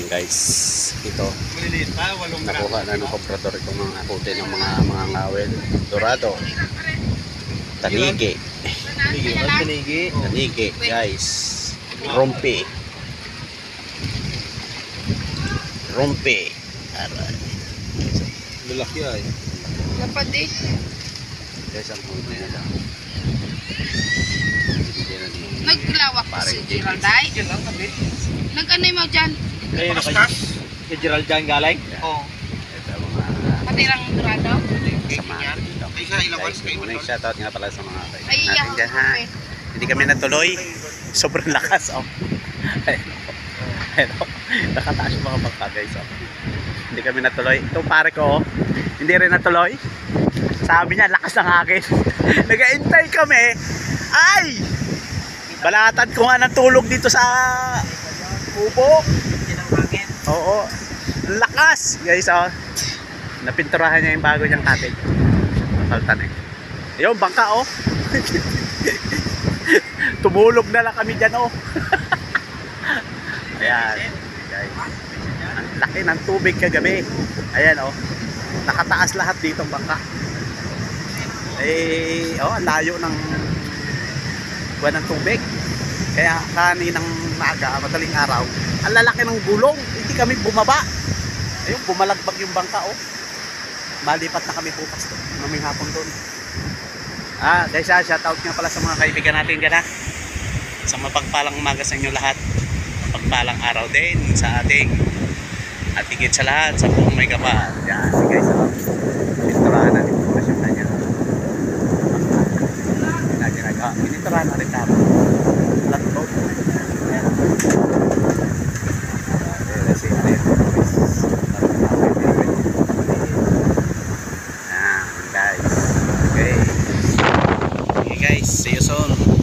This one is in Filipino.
namin guys. Ito, nakuha na ng komprador itong mga kote ng mga ngawel. Dorado, tanigi, tanigi guys, rumpi, aray, Lalaki ay. Dapat eh. guys, ang huli nila. Naglawak ko si Gerald ay. Nag-ano mo dyan? Kaya kay Gerald dyan galing? Oo. Ito mga Pati lang dorado? samahan dito. Guys, muna yung shoutout nga pala sa mga Ay, kaibigan iyak natin dyan ako ha. eh. Hindi kami natuloy. Sobrang lakas oh. Ayun oh. Nakataas yung mga bangka guys oh. Hindi kami natuloy. Itong pare ko oh. Hindi rin natuloy. Sabi niya lakas ng akin. Nag-aintay kami. Ay! Balatan ko nga ng tulog dito sa kubo. Oo. Ang lakas guys oh. Napinturahan niya yung bago niyang cottage. Nasaltan eh. Ayun, bangka oh. Tumulog na lang kami dyan oh. Ayan guys. Ang laki ng tubig kagabi. Ayan oh. Nakataas lahat dito ang bangka. Eh, oh, ang layo ng buwan ng tubig. Kaya kaninang maaga, madaling araw, ang lalaki ng gulong. Hindi kami bumaba. Ayun, bumalagbag yung bangka oh. Malipat na kami bukas doon. Maming hapon doon. Guys, shoutout nga pala sa mga kaibigan natin dyan ha. Sa mapagpalang umaga sa inyo lahat. Mapagpalang araw din sa ating at higit sa lahat sa buong may kapal. Yan, si guys piniturahan natin po siya kanya. Piniturahan natin tapos. Flat boat. Ayan. Kasi guys. Okay. Okay guys, see you soon.